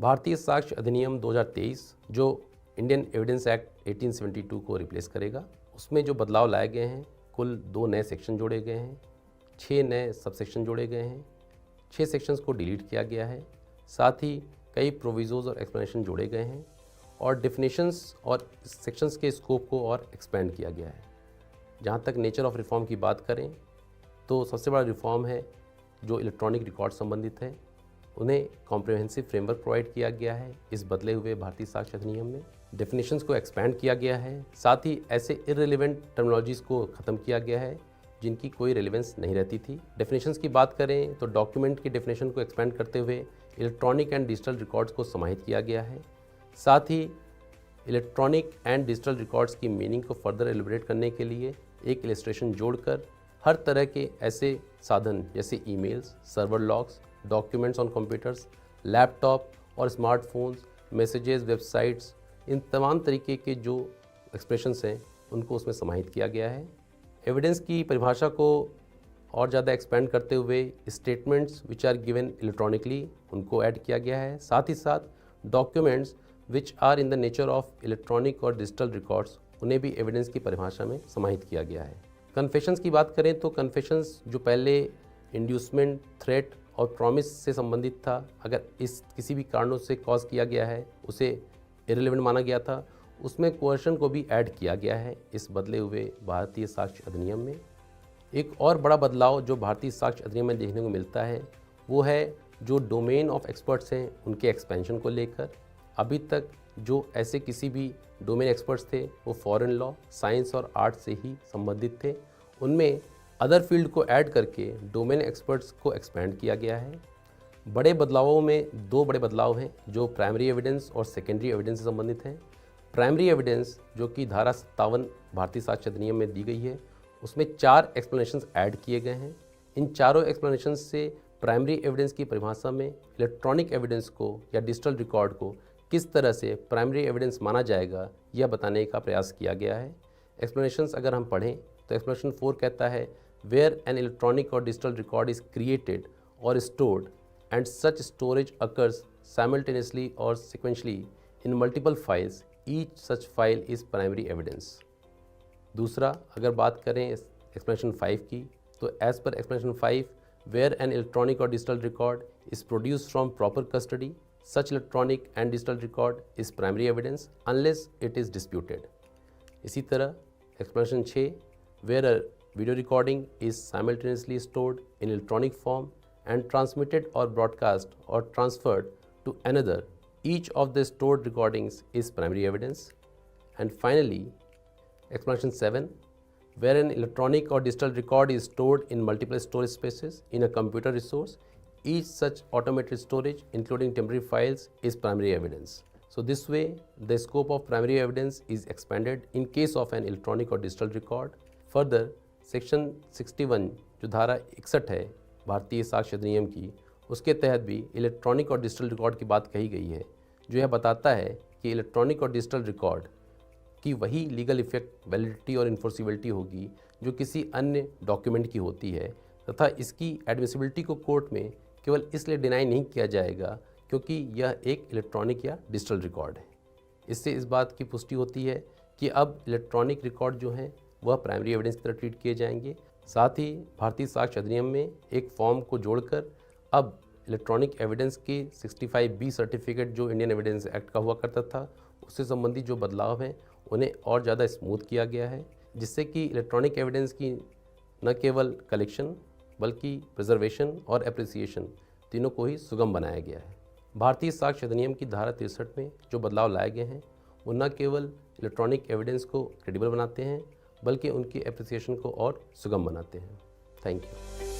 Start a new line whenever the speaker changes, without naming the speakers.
भारतीय साक्ष्य अधिनियम 2023 जो इंडियन एविडेंस एक्ट 1872 को रिप्लेस करेगा, उसमें जो बदलाव लाए गए हैं, कुल 2 नए सेक्शन जोड़े गए हैं, 6 नए सबसेक्शन जोड़े गए हैं, 6 सेक्शंस को डिलीट किया गया है, साथ ही कई प्रोविजोज और एक्सप्लेनेशन जोड़े गए हैं और डेफिनेशंस और सेक्शंस के स्कोप को और एक्सपेंड किया गया है। जहाँ तक नेचर ऑफ रिफॉर्म की बात करें तो सबसे बड़ा रिफॉर्म है जो इलेक्ट्रॉनिक रिकॉर्ड संबंधित है, उन्हें कॉम्प्रिहेंसिव फ्रेमवर्क प्रोवाइड किया गया है इस बदले हुए भारतीय साक्ष्य अधिनियम में। डेफिनेशंस को एक्सपेंड किया गया है, साथ ही ऐसे इररिलेवेंट टर्मिनोलॉजीज़ को ख़त्म किया गया है जिनकी कोई रेलेवेंस नहीं रहती थी। डेफिनेशंस की बात करें तो डॉक्यूमेंट की डेफिनेशन को एक्सपेंड करते हुए इलेक्ट्रॉनिक एंड डिजिटल रिकॉर्ड्स को समाहित किया गया है। साथ ही इलेक्ट्रॉनिक एंड डिजिटल रिकॉर्ड्स की मीनिंग को फर्दर एलिब्रेट करने के लिए एक इलस्ट्रेशन जोड़कर हर तरह के ऐसे साधन जैसे emails, server logs, documents on computers, laptop और स्मार्टफोन्स, मैसेजेस, वेबसाइट्स, इन तमाम तरीके के जो एक्सप्रेशंस हैं उनको उसमें समाहित किया गया है। एविडेंस की परिभाषा को और ज़्यादा एक्सपेंड करते हुए statements which are given electronically उनको ऐड किया गया है। साथ ही साथ documents which are in the nature of electronic और डिजिटल रिकॉर्ड्स उन्हें भी एविडेंस की परिभाषा में समाहित किया गया है। कन्फेशंस की बात करें तो कन्फेशंस जो पहले इंड्यूसमेंट, थ्रेट और प्रॉमिस से संबंधित था, अगर इस किसी भी कारणों से कॉज किया गया है उसे इररिलेवेंट माना गया था, उसमें कोअर्शन को भी ऐड किया गया है इस बदले हुए भारतीय साक्ष्य अधिनियम में। एक और बड़ा बदलाव जो भारतीय साक्ष्य अधिनियम में देखने को मिलता है वो है जो डोमेन ऑफ एक्सपर्ट्स हैं उनके एक्सपेंशन को लेकर। अभी तक जो ऐसे किसी भी डोमेन एक्सपर्ट्स थे वो फॉरेन लॉ, साइंस और आर्ट से ही संबंधित थे, उनमें अदर फील्ड को ऐड करके डोमेन एक्सपर्ट्स को एक्सपेंड किया गया है। बड़े बदलावों में 2 बड़े बदलाव हैं जो प्राइमरी एविडेंस और सेकेंडरी एविडेंस से संबंधित हैं। प्राइमरी एविडेंस जो कि धारा 57 भारतीय साक्ष्य अधिनियम में दी गई है, उसमें 4 एक्सप्लेनेशंस ऐड किए गए हैं। इन चारों एक्सप्लेनेशंस से प्राइमरी एविडेंस की परिभाषा में इलेक्ट्रॉनिक एविडेंस को या डिजिटल रिकॉर्ड को किस तरह से प्राइमरी एविडेंस माना जाएगा यह बताने का प्रयास किया गया है। एक्सप्लेनेशंस अगर हम पढ़ें तो एक्सप्लेनेशन 4 कहता है वेयर एन इलेक्ट्रॉनिक और डिजिटल रिकॉर्ड इज क्रिएटेड और stored and such storage occurs simultaneously और sequentially in multiple files, each such file is primary evidence. दूसरा अगर बात करें एक्सप्लेनेशन 5 की तो as per explanation 5 where an electronic और digital record is produced from proper custody, such electronic and digital record is primary evidence unless it is disputed. इसी तरह explanation 6 where a video recording is simultaneously stored in electronic form and transmitted or broadcast or transferred to another, each of the stored recordings is primary evidence. And finally explanation 7 where an electronic or digital record is stored in multiple storage spaces in a computer resource, each such automated storage including temporary files is primary evidence. So this way the scope of primary evidence is expanded in case of an electronic or digital record. Further section 61 जो धारा 61 है भारतीय साक्ष्य अधिनियम की, उसके तहत भी इलेक्ट्रॉनिक और डिजिटल रिकॉर्ड की बात कही गई है जो यह बताता है कि इलेक्ट्रॉनिक और डिजिटल रिकॉर्ड की वही लीगल इफेक्ट, वैलिडिटी और इन्फोर्सिबिलिटी होगी जो किसी अन्य डॉक्यूमेंट की होती है, तथा इसकी एडमिसिबिलिटी को कोर्ट में केवल इसलिए डिनाई नहीं किया जाएगा क्योंकि यह एक इलेक्ट्रॉनिक या डिजिटल रिकॉर्ड है। इससे इस बात की पुष्टि होती है कि अब इलेक्ट्रॉनिक रिकॉर्ड जो हैं वह प्राइमरी एविडेंस की तरह ट्रीट किए जाएंगे। साथ ही भारतीय साक्ष्य अधिनियम में एक फॉर्म को जोड़कर अब इलेक्ट्रॉनिक एविडेंस की 65B सर्टिफिकेट जो इंडियन एविडेंस एक्ट का हुआ करता था उससे संबंधित जो बदलाव हैं उन्हें और ज़्यादा स्मूथ किया गया है, जिससे कि इलेक्ट्रॉनिक एविडेंस की न केवल कलेक्शन बल्कि प्रिजर्वेशन और एप्रिसिएशन तीनों को ही सुगम बनाया गया है। भारतीय साक्ष्य अधिनियम की धारा 63 में जो बदलाव लाए गए हैं वो न केवल इलेक्ट्रॉनिक एविडेंस को क्रेडिबल बनाते हैं बल्कि उनकी एप्रिसिएशन को और सुगम बनाते हैं। Thank you.